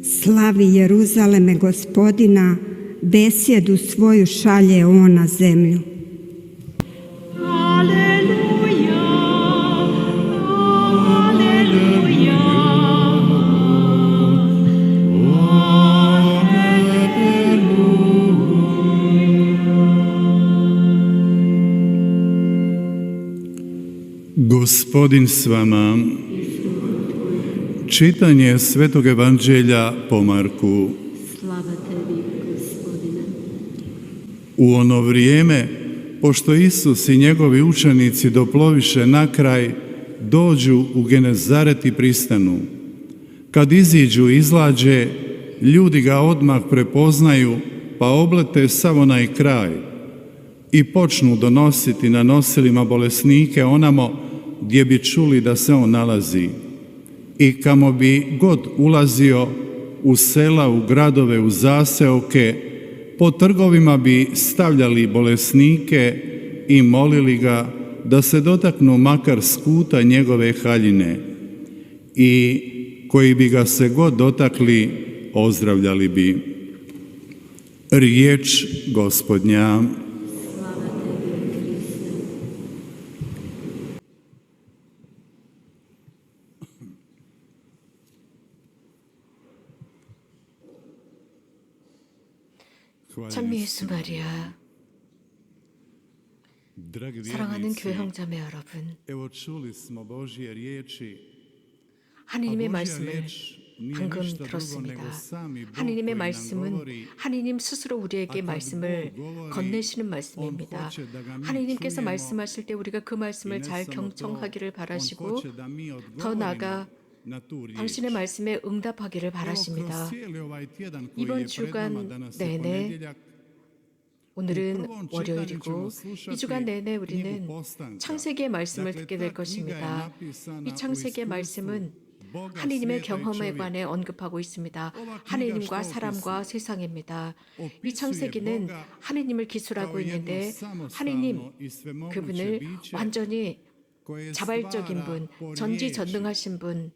Slavi Jeruzaleme Gospodina, besjedu svoju šalje on na zemlju. Aleluja, aleluja, Gospodin s vama. Čitanje Svetog Evanđelja po Marku. slava tebi, Gospodine. U ono vrijeme, pošto Isus i njegovi učenici doploviše na kraj, dođu u Genezaret i pristanu. Kad iziđu i izlađe, ljudi ga odmah prepoznaju, pa oblete sav onaj kraj i počnu donositi na nosilima bolesnike onamo gdje bi čuli da se on nalazi. I kamo bi god ulazio, u sela, u gradove, u zaseoke, po trgovima bi stavljali bolesnike i molili ga da se dotaknu makar skuta njegove haljine. I koji bi ga se god dotakli, ozdravljali bi. Riječ Gospodnja. Slava tebi, Kriste. 참 예수 마리아, Dragi 사랑하는 vjernici, 교회 형제매 여러분, evo čuli smo Božje riječi, a 하나님의 Božja 말씀을 riječ nije 방금 ništa drugo 들었습니다. nego sami Bog 하나님의 koji nam 말씀은 govori. 하나님 스스로 우리에게 아까 말씀을 그 건네시는 on 말씀입니다. hoće da ga mi 하나님께서 čujemo 말씀하실 때 우리가 그 i 말씀을 ne 잘 samo to, 경청하기를 on 바라시고 hoće da mi 더 odgovorimo 나아가 na tu riječ. 당신의 말씀에 응답하기를 Evo, kroz 바라십니다. cijeli ovaj tjedan koji 이번 je pred nama, 주간 danas je 내내 ponedjeljak, 오늘은 prvom 월요일이고 čitanju ćemo slušati 이 주간 내내 knjigu 우리는 Postanka. 창세기의 말씀을 Dakle, 듣게 ta 될 knjiga je 것입니다. napisana 이 u 창세기의 iskustvu 말씀은 Boga, 하나님의 svijeta i 경험에 čovjeka. 관해 언급하고 있습니다. ova knjiga 하나님과 što 사람과 opisuje? 세상입니다. 이 Opisuje 창세기는 Boga 하나님을 기술하고 kao jedno 있는데 samostalno 하나님 i svemoguće 그분을 biće 완전히 koje 자발적인 stvara 분, po riječi. 전지전능하신 분,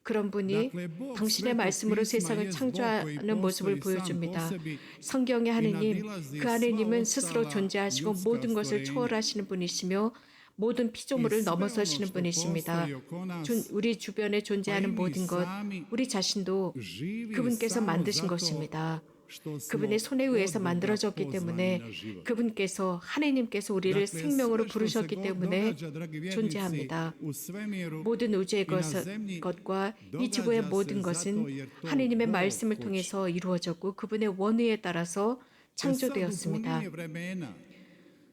그런 분이 Dakle, Bog 당신의 Svetog 말씀으로 pisma 세상을 jest Bog koji 창조하는 모습을 postoji sam po 보여줍니다. sebi 성경의 i 하나님, nadilazi 그 sva 하나님은 스스로 ostala 존재하시고 ljudska 모든 것을 stvorenja. 초월하시는 분이시며 모든 I 피조물을 sve ono 넘어서시는 što 분이십니다. postoji oko nas, 우리 주변에 pa i 존재하는 mi 모든 것, sami 우리 자신도 živi 그분께서 samo 만드신 zato 것입니다. što smo 그분의 손에 의해서 od Boga 만들어졌기 pozvani 때문에 na život. 그분께서 하나님께서 우리를 Dakle, 생명으로 sve što se 부르셨기 god 때문에 događa, dragi vjernici, 존재합니다. u svemiru 모든 우주의 i na zemlji 것과 이 događa 지구의 se 모든 zato 것은 jer to 하나님의 Bog 말씀을 hoće. 통해서 이루어졌고 그분의 원의에 따라서 E sad, u 창조되었습니다. punini vremena,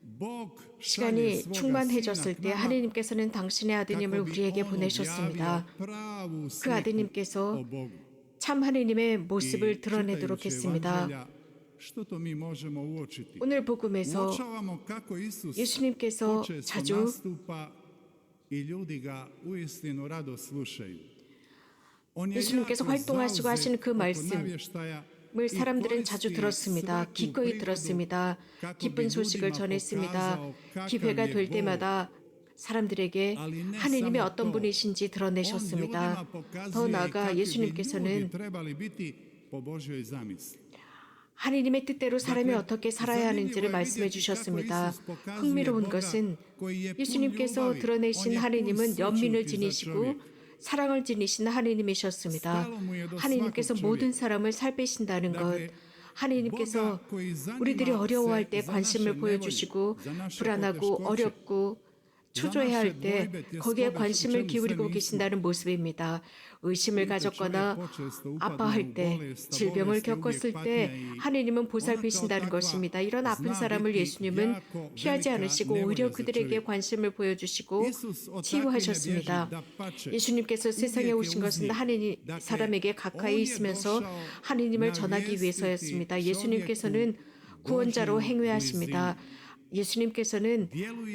Bog šalje 시간이 svoga 충만해졌을 sina k 때 nama 하나님께서는 당신의 아드님을 kako bi 우리에게 on 보내셨습니다. objavio pravu 그 sliku 아드님께서 o Bogu. 참 하나님의 I 모습을 드러내도록 čitajući 했습니다. Evanđelja, što to mi možemo uočiti? 오늘 복음에서 Uočavamo kako Isus 예수님께서 počesto 자주 nastupa i ljudi ga uistinu rado slušaju. On je 예수님께서 jako 활동하시고 zauzet 하시는 그 oko 말씀, navještaja 을 i 사람들은 자주 koristi 들었습니다. svaku 기꺼이 prigodu 들었습니다. kako bi 기쁜 소식을 ljudima 전했습니다. pokazao kakav 기회가 je 될 Bog. 때마다 사람들에게 Ali ne 하나님이 samo 어떤 to. 분이신지 On 드러내셨습니다. ljudima pokazuje 더 i 나아가 kakvi bi 예수님께서는 ljudi trebali biti po Božjoj zamisli. 하나님의 뜻대로 사람이 Dakle, 어떻게 살아야 하는지를 zanimljivo je 말씀해 vidjeti kako 주셨습니다. Isus pokazuje 흥미로운 Boga 것은 koji je pun 예수님께서 ljubavi. 드러내신 On je pun 하나님은 연민을 sućuti za 지니시고 čovjeka. 사랑을 지니신 하나님이셨습니다. Stalo mu je do 하나님께서 svakog 모든 čovjeka. 사람을 살피신다는 것, Dakle, 하나님께서 Boga koji zanima 우리들이 어려워할 se 때 za 관심을 naše 보여주시고 nevolje, za naše 불안하고 poteškoće, 어렵고 초조해 할 때 거기에 관심을 기울이고 계신다는 모습입니다. 의심을 가졌거나 아파할 때, 질병을 겪었을 때 하나님은 보살피신다는 것입니다. 이런 아픈 사람을 예수님은 피하지 않으시고 오히려 그들에게 관심을 보여주시고 치유하셨습니다. 예수님께서 세상에 오신 것은 하나님 사람에게 가까이 있으면서 하나님을 전하기 위해서였습니다. 예수님께서는 구원자로 행위하십니다. 예수님께서는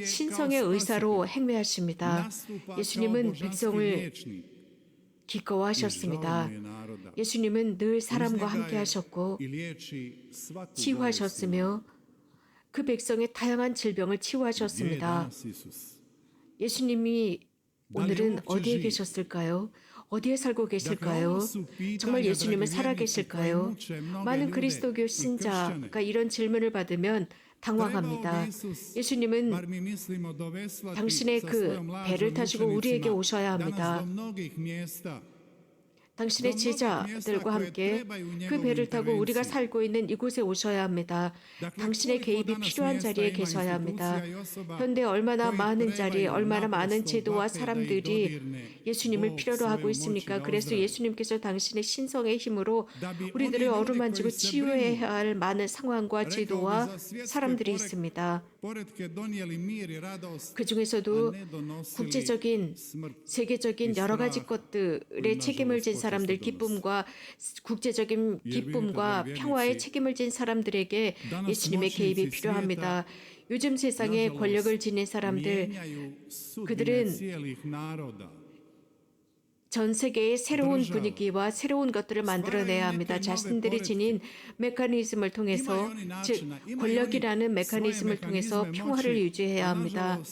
신성의 의사로 행위하십니다. 예수님은 백성을 기꺼워하셨습니다. 예수님은 늘 사람과 함께 하셨고 치유하셨으며 그 백성의 다양한 질병을 치유하셨습니다. 예수님이 오늘은 어디에 계셨을까요? 어디에 살고 계실까요? 정말 예수님은 살아계실까요? 많은 그리스도교 신자가 이런 질문을 받으면 당황합니다. 예수님은 당신의 그 배를 타시고 우리에게 오셔야 합니다. 당신의 제자들과 함께 그 배를 타고 우리가 살고 있는 이곳에 오셔야 합니다. 당신의 개입이 필요한 자리에 계셔야 합니다. 현대 얼마나 많은 자리, 얼마나 많은 제도와 사람들이 예수님을 필요로 하고 있습니까? 그래서 예수님께서 당신의 신성의 힘으로 우리들을 어루만지고 치유해야 할 많은 상황과 제도와 사람들이 있습니다. 그 중에서도 국제적인, 세계적인 여러 가지 것들에 책임을 진 사람들, 기쁨과 국제적인 기쁨과 평화에 책임을 진 사람들에게 예수님의 개입이 필요합니다. 요즘 세상에 권력을 지닌 사람들, 그들은 전 세계의 새로운 분위기와 새로운 것들을 만들어내야 합니다. 자신들이 지닌 메커니즘을 통해서, 즉 권력이라는 메커니즘을 통해서 평화를 유지해야 합니다.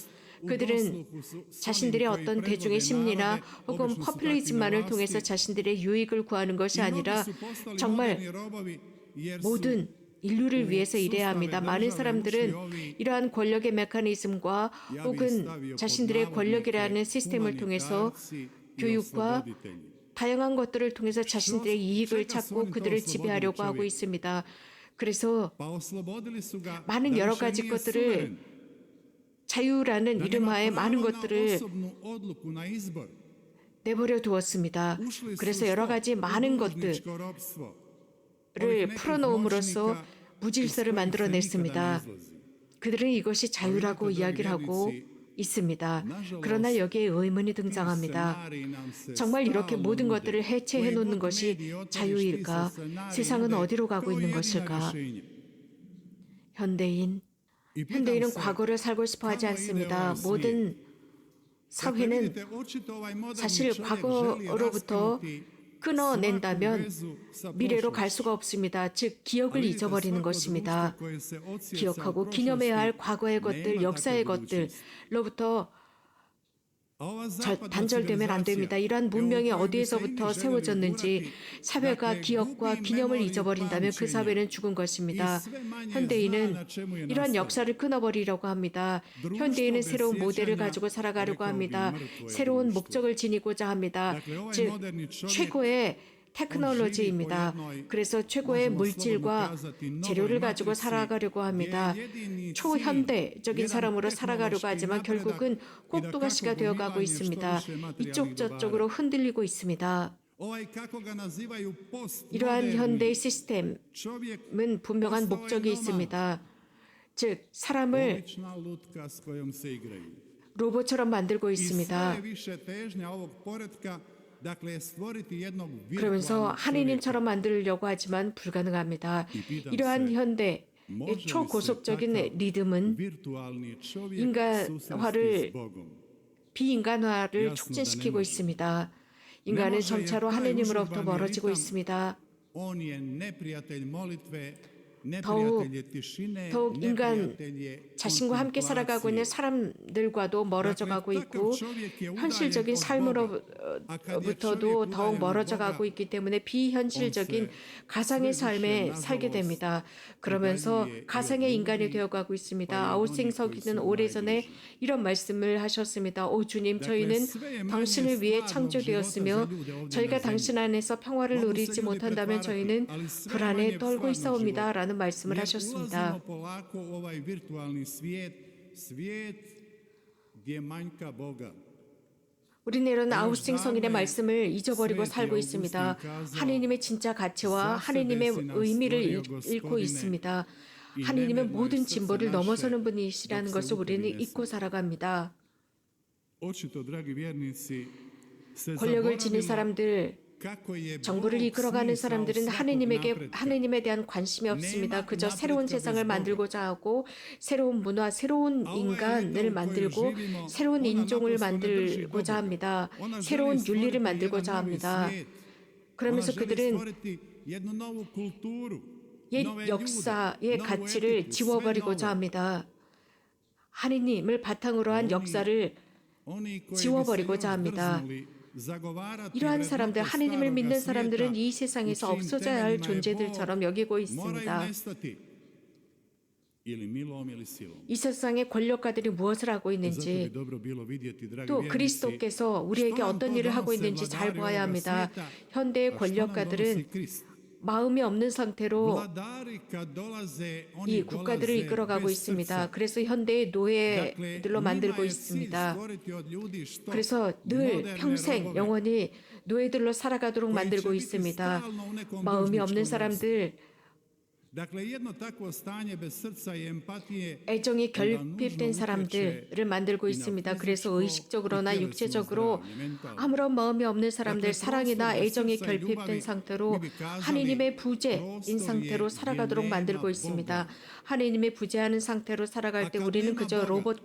그들은 자신들의 어떤 대중의 심리나 혹은 퍼퓰리즘만을 통해서 자신들의 유익을 구하는 것이 아니라 정말 모든 인류를 위해서 일해야 합니다. 많은 사람들은 이러한 권력의 메커니즘과 혹은 자신들의 권력이라는 시스템을 통해서 교육과 다양한 것들을 통해서 자신들의 이익을 찾고 그들을 지배하려고 하고 있습니다. 그래서 많은 여러 가지 것들을 자유라는 이름하에 많은 것들을 내버려 두었습니다. 그래서 여러 가지 많은 것들을 풀어놓음으로써 무질서를 만들어냈습니다. 그들은 이것이 자유라고 이야기를 하고 있습니다. 그러나 여기에 의문이 등장합니다. 정말 이렇게 모든 것들을 해체해 놓는 것이 자유일까? 세상은 어디로 가고 있는 것일까? 현대인은 과거를 살고 싶어 하지 않습니다. 모든 사회는 사실 과거로부터 끊어낸다면 미래로 갈 수가 없습니다. 즉 기억을 잊어버리는 것입니다. 기억하고 기념해야 할 과거의 것들, 역사의 것들로부터 단절되면 안 됩니다. 이러한 문명이 어디에서부터 세워졌는지 사회가 기억과 기념을 잊어버린다면 그 사회는 죽은 것입니다. 현대인은 이러한 역사를 끊어버리려고 합니다. 현대인은 새로운 모델을 가지고 살아가려고 합니다. 새로운 목적을 지니고자 합니다. 즉 최고의 테크놀로지입니다. 그래서 최고의 물질과 재료를 가지고 살아가려고 합니다. 초현대적인 사람으로 살아가려고 하지만 결국은 꼭두가시가 되어가고 있습니다. 이쪽 저쪽으로 흔들리고 있습니다. 이러한 현대의 시스템은 분명한 목적이 있습니다. 즉 사람을 로봇처럼 만들고 있습니다. 그러면서 하느님처럼 만들려고 하지만 불가능합니다. 이러한 현대 초고속적인 리듬은 인간화를 비인간화를 促진시키고 있습니다. 인간은 점차로 하느님으로부터 멀어지고 있습니다. 더욱 인간 자신과 함께 살아가고 있는 사람들과도 멀어져 가고 있고 현실적인 삶으로부터도 더욱 멀어져 가고 있기 때문에 비현실적인 가상의 삶에 살게 됩니다. 그러면서 가상의 인간이 되어가고 있습니다. 아우스팅 서기는 오래전에 이런 말씀을 하셨습니다. 오 주님, 저희는 당신을 위해 창조되었으며 저희가 당신 안에서 평화를 누리지 못한다면 저희는 불안에 떨고 있사옵니다. 라는 말씀을 하셨습니다. 우리는 이런 아우스팅 성인의 말씀을 잊어버리고 살고 있습니다. 하느님의 진짜 가치와 하느님의 의미를 잃고 있습니다. 하느님은 모든 진보를 넘어서는 분이시라는 것을 우리는 잊고 살아갑니다. 권력을 지닌 사람들, 정부를 이끌어가는 사람들은 하느님에 대한 관심이 없습니다. 그저 새로운 세상을 만들고자 하고 새로운 문화, 새로운 인간을 만들고 새로운 인종을 만들고자 합니다. 새로운 윤리를 만들고자 합니다. 그러면서 그들은 옛 역사의 가치를 지워버리고자 합니다. 하느님을 바탕으로 한 역사를 지워버리고자 합니다. 이러한 사람들, 하느님을 믿는 사람들은 이 세상에서 없어져야 할 존재들처럼 여기고 있습니다. 이 세상의 권력가들이 무엇을 하고 있는지, 또 그리스도께서 우리에게 어떤 일을 하고 있는지 잘 보아야 합니다. 현대의 권력가들은 마음이 없는 상태로 이 국가들을 이끌어가고 있습니다. 그래서 현대의 노예들로 만들고 있습니다. 그래서 늘 평생 영원히 노예들로 살아가도록 만들고 있습니다. 마음이 없는 사람들, 애정이 결핍된 사람들을 만들고 있습니다. 그래서 의식적으로나 육체적으로 아무런 마음이 없는 사람들, 사랑이나 애정이 결핍된 상태로 하느님의 부재인 상태로 살아가도록 만들고 있습니다. 하느님의 부재하는 상태로 살아갈 때 우리는 그저 로봇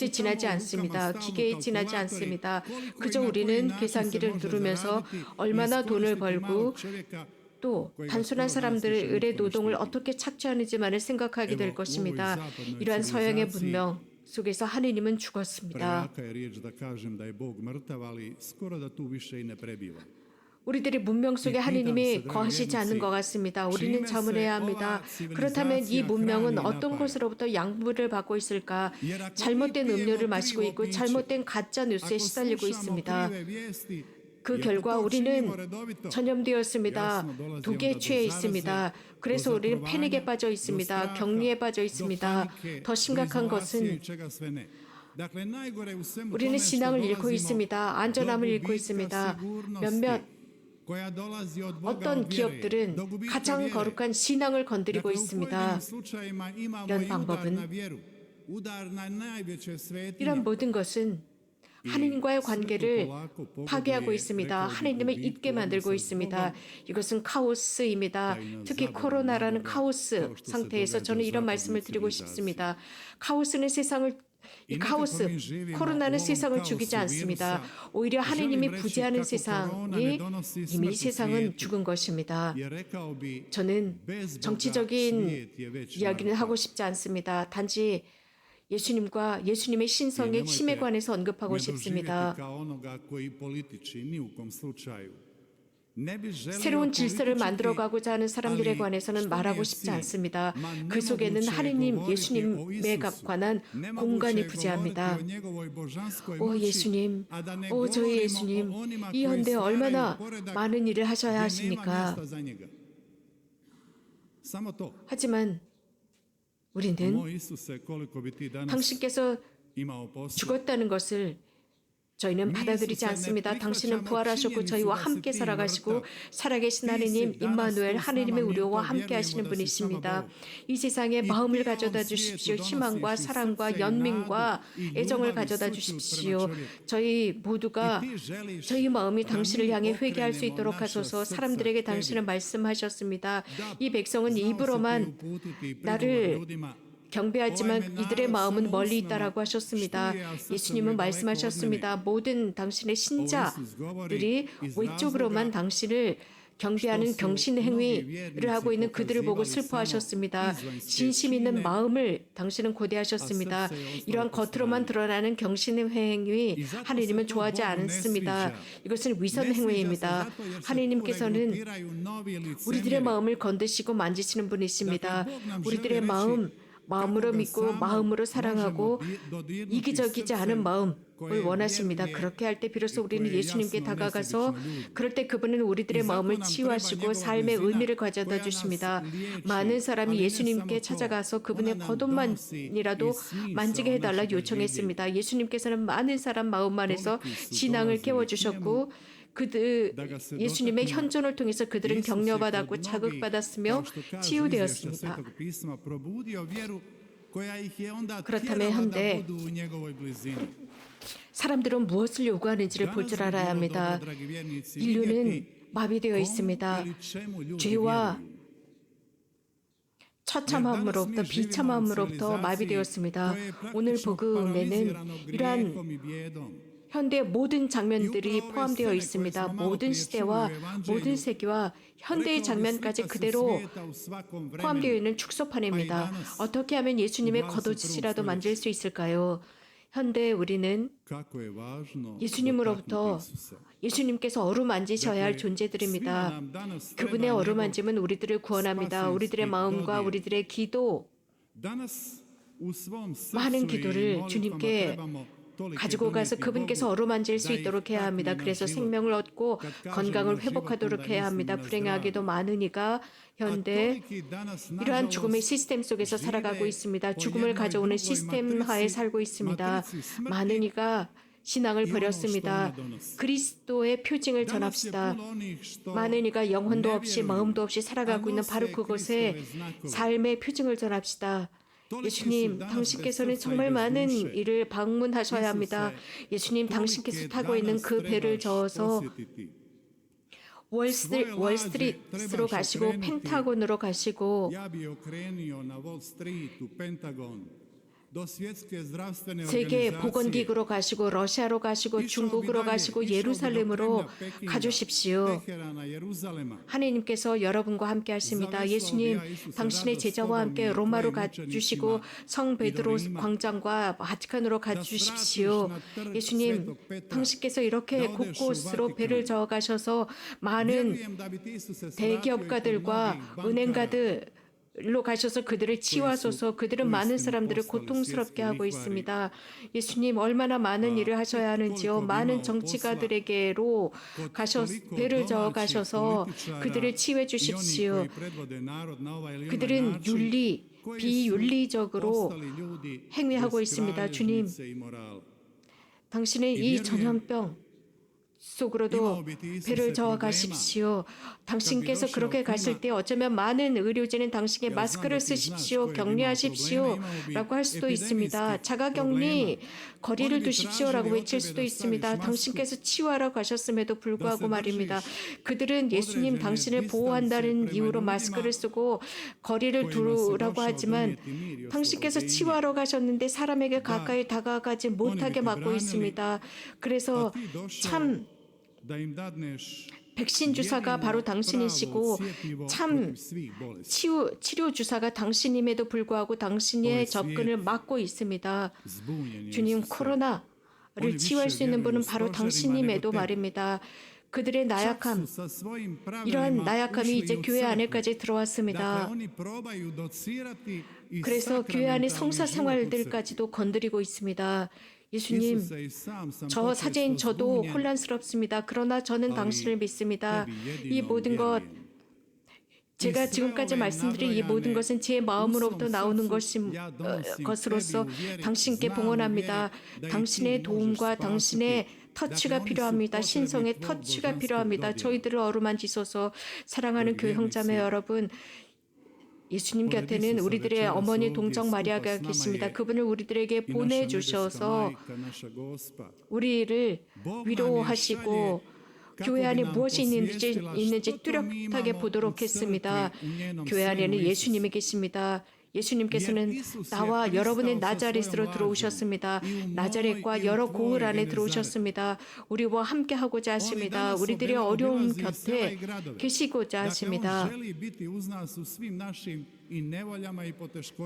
에 지나지 않습니다. 기계에 지나지 않습니다. 그저 우리는 계산기를 누르면서 얼마나 돈을 벌고 또 단순한 사람들의 노동을 어떻게 착취하는지만을 생각하게 될 것입니다. 이러한 서양의 문명 속에서 하느님은 죽었습니다. 우리들의 문명 속에 하느님이 거하시지 않는 것 같습니다. 우리는 자문해야 합니다. 그렇다면 이 문명은 어떤 곳으로부터 양분을 받고 있을까? 잘못된 음료를 마시고 있고 잘못된 가짜 뉴스에 시달리고 있습니다. 그 결과 우리는 전염되었습니다. 독에 취해 있습니다. 그래서 우리는 패닉에 빠져 있습니다. 격리에 빠져 있습니다. 더 심각한 것은 우리는 신앙을 잃고 있습니다. 안전함을 잃고 있습니다. 몇몇 어떤 기업들은 가장 거룩한 신앙을 건드리고 있습니다. 이런 방법은, 이런 모든 것은 하느님과의 관계를 파괴하고 있습니다. 하느님을 잊게 만들고 있습니다. 이것은 카오스입니다. 특히 코로나라는 카오스 상태에서 저는 이런 말씀을 드리고 싶습니다. 코로나는 세상을 죽이지 않습니다. 오히려 하느님이 부재하는 세상이 이미 세상은 죽은 것입니다. 저는 정치적인 이야기는 하고 싶지 않습니다. 단지 예수님과 예수님의 신성의 힘에 관해서 언급하고 싶습니다. 새로운 질서를 만들어가고자 하는 사람들에 관해서는 말하고 싶지 않습니다. 그 속에는 하느님, 예수님에 관한 공간이 부재합니다. 오 예수님, 오 저희 예수님, 이 현대에 얼마나 많은 일을 하셔야 하십니까? 하지만 우리는 당신께서 죽었다는 것을 저희는 받아들이지 않습니다. 당신은 부활하셨고 저희와 함께 살아가시고 살아계신 하느님 임마누엘, 하느님의 우리와 함께 하시는 분이십니다. 이 세상에 마음을 가져다 주십시오. 희망과 사랑과 연민과 애정을 가져다 주십시오. 저희 모두가 저희 마음이 당신을 향해 회개할 수 있도록 하소서. 사람들에게 당신은 말씀하셨습니다. 이 백성은 입으로만 나를 경배하지만 이들의 마음은 멀리 있다라고 하셨습니다. 예수님은 말씀하셨습니다. 모든 당신의 신자들이 외적으로만 당신을 경배하는 경신 행위를 하고 있는 그들을 보고 슬퍼하셨습니다. 진심 있는 마음을 당신은 고대하셨습니다. 이러한 겉으로만 드러나는 경신 행위 하느님은 좋아하지 않습니다. 이것은 위선 행위입니다. 하느님께서는 우리들의 마음을 건드시고 만지시는 분이십니다. 우리들의 마음으로 믿고 마음으로 사랑하고 이기적이지 않은 마음을 원하십니다. 그렇게 할 때 비로소 우리는 예수님께 다가가서 그럴 때 그분은 우리들의 마음을 치유하시고 삶의 의미를 가져다 주십니다. 많은 사람이 예수님께 찾아가서 그분의 겉옷만이라도 만지게 해달라 요청했습니다. 예수님께서는 많은 사람 마음 안에서 신앙을 깨워주셨고 예수님의 현존을 통해서 그들은 격려받았고 자극받았으며 치유되었습니다. 그렇다면 현대 사람들은 무엇을 요구하는지를 볼 줄 알아야 합니다. 인류는 마비되어 있습니다. 죄와 처참함으로부터 비참함으로부터 마비되었습니다. 오늘 복음에는 이러한 현대 모든 장면들이 포함되어 있습니다. 모든 시대와 모든 세계와 현대의 장면까지 그대로 포함되어 있는 축소판입니다. 어떻게 하면 예수님의 겉옷이라도 만질 수 있을까요? 현대 우리는 kako je važno 예수님으로부터 dotaknuti Isusa. 예수님께서 어루만지셔야 할 존재들입니다. 그분의 어루만짐은 우리들을 구원합니다. 우리들의 마음과 우리들의 기도, Danas u svom srcu 많은 i 기도를 molitvama 주님께 trebamo toliko 가지고 가서 donijeti 그분께서 Bogu 어루만질 수 da ih 있도록 해야 합니다. takne na 그래서 život. 생명을 얻고 Kad kažemo 건강을 na život, 회복하도록 onda 해야 mislim 합니다. na 불행하게도 zdravlje. 많으니까 현대 이러한 죽음의 시스템 속에서 살아가고 있습니다. 죽음을 가져오는 시스템 하에 살고 있습니다. 많은 이가 신앙을 버렸습니다. 그리스도의 표징을 전합시다. 많은 이가 영혼도 없이 마음도 없이 살아가고 있는 바로 그곳에 삶의 표징을 전합시다. 예수님, 당신께서는 정말 많은 일을 방문하셔야 합니다. 예수님, 당신께서 타고 있는 그 배를 저어서 월스트리트로 가시고 펜타곤으로 가시고 Ja bi okrenio na Wall Streetu, Pentagon, do svjetske zdravstvene 세계 organizacije. 보건기구로 가시고 러시아로 가시고 중국으로 가시고 예루살렘으로 가주십시오. 하나님께서 여러분과 함께 하십니다. 예수님, 당신의 제자와 함께 로마로 가주시고 성 베드로 광장과 바티칸으로 가주십시오. 예수님, 당신께서 이렇게 곳곳으로 배를 저어 가셔서 많은 대기업가들과 은행가들 로 가셔서 그들을 치유하소서. 그들은 많은 사람들을 고통스럽게 하고 있습니다. 예수님, 얼마나 많은 일을 하셔야 하는지요. 많은 정치가들에게로 배를 저어 가셔서 그들을 치유해 주십시오. 그들은 비윤리적으로 행위하고 있습니다. 주님, 당신은 이 전염병 속으로도 배를 저어 가십시오. 당신께서 그렇게 가실 때 어쩌면 많은 의료진은 당신께 마스크를 쓰십시오, 격리하십시오 라고 할 수도 있습니다. 자가격리, 거리를 두십시오 라고 외칠 수도 있습니다. 당신께서 치유하라고 하셨음에도 불구하고 말입니다. 그들은 예수님 당신을 보호한다는 이유로 마스크를 쓰고 거리를 두라고 하지만 당신께서 치유하러 가셨는데 사람에게 가까이 다가가지 못하게 막고 있습니다. 그래서 참 백신 주사가 바로 당신이시고 참 치료 주사가 당신임에도 불구하고 당신의 접근을 막고 있습니다. 주님, 코로나를 치유할 수 있는 분은 바로 당신임에도 말입니다. 그들의 나약함, 이러한 나약함이 이제 교회 안에까지 들어왔습니다. 그래서 교회 안의 성사 생활들까지도 건드리고 있습니다. 예수님, 저 사제인 저도 혼란스럽습니다. 그러나 저는 당신을 믿습니다. 이 모든 것, 제가 지금까지 말씀드린 이 모든 것은 제 마음으로부터 나오는 것으로서 당신께 봉헌합니다. 당신의 도움과 당신의 터치가 필요합니다. 신성의 터치가 필요합니다. 저희들을 어루만지소서. 사랑하는 교회 형제자매 여러분, 예수님 곁에는 우리들의 어머니 동정 마리아가 계십니다. 그분을 우리들에게 보내주셔서 우리를 위로하시고 교회 안에 무엇이 있는지 뚜렷하게 보도록 했습니다. 교회 안에는 예수님이 계십니다. 예수님께서는 나와 여러분의 나자렛으로 들어오셨습니다. 나자렛과 여러 고을 안에 들어오셨습니다. 우리와 함께 하고자 하십니다. 우리들의 어려움 곁에 계시고자 하십니다.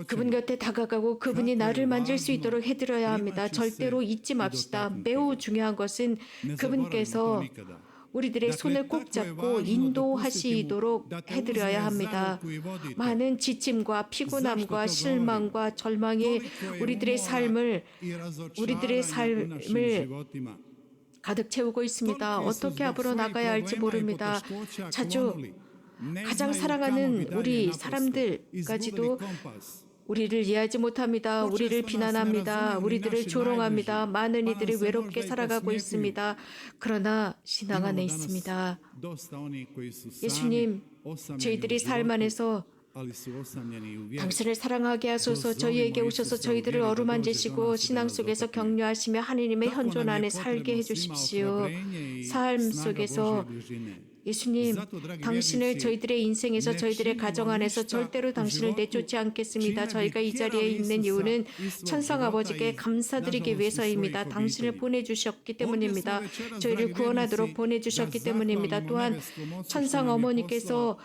그분 곁에 다가가고 그분이 나를 만질 수 있도록 해드려야 합니다. 절대로 잊지 맙시다. 매우 중요한 것은 그분께서 우리들의 손을 꼭 잡고 인도하시도록 해드려야 합니다. 많은 지침과 피곤함과 실망과 절망이 우리들의 삶을 가득 채우고 있습니다. 어떻게 앞으로 나가야 할지 모릅니다. 자주 가장 사랑하는 우리 사람들까지도 우리를 이해하지 못합니다. 우리를 비난합니다. 우리들을 조롱합니다. 많은 이들이 외롭게 살아가고 있습니다. 그러나 신앙 안에 있습니다. 예수님, 저희들이 삶 안에서 당신을 사랑하게 하소서. 저희에게 오셔서 저희들을 어루만지시고 신앙 속에서 격려하시며 하나님의 현존 안에 살게 해주십시오. 삶 속에서 예수님, 당신을 저희들의 인생에서 저희들의 가정 안에서 절대로 당신을 내쫓지 않겠습니다. 저희가 이 자리에 있는 이유는 천상 아버지께 감사드리기 위해서입니다. 당신을 보내주셨기 때문입니다. 저희를 구원하도록 보내주셨기 때문입니다. 또한 천상 어머니께서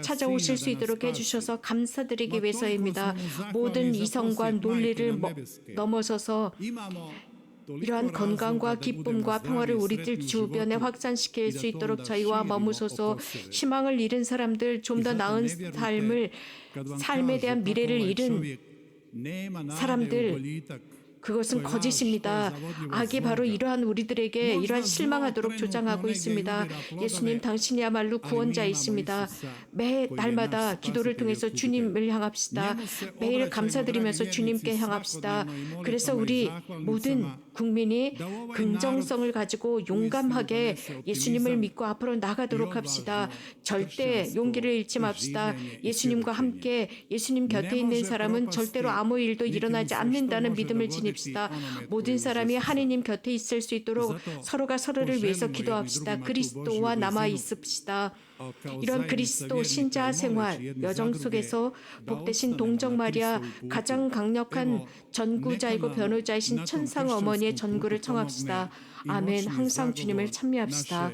찾아오실 수 있도록 해주셔서 감사드리기 위해서입니다. 모든 이성과 논리를 넘어서서 이러한 건강과 기쁨과 평화를 우리들 주변에 확산시킬 수 있도록 저희와 머무소서. 희망을 잃은 사람들, 좀 더 나은 삶에 대한 미래를 잃은 사람들, 그것은 거짓입니다. 악이 바로 이러한 우리들에게 이러한 실망하도록 조장하고 있습니다. 예수님, 당신이야말로 구원자이십니다. 매 날마다 기도를 통해서 주님을 향합시다. 매일 감사드리면서 주님께 향합시다. 그래서 우리 모든 국민이 긍정성을 가지고 용감하게 예수님을 믿고 앞으로 나가도록 합시다. 절대 용기를 잃지 맙시다. 예수님과 함께 예수님 곁에 있는 사람은 절대로 아무 일도 일어나지 않는다는 믿음을 지닙시다. 모든 사람이 하느님 곁에 있을 수 있도록 서로가 서로를 위해서 기도합시다. 그리스도와 남아 있읍시다. 이런 그리스도 신자 생활 여정 속에서 복되신 동정 마리아, 가장 강력한 전구자이고 변호자이신 천상 어머니의 전구를 청합시다. 아멘. 항상 주님을 찬미합시다.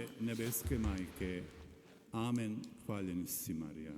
아멘. hvaljen si Marija.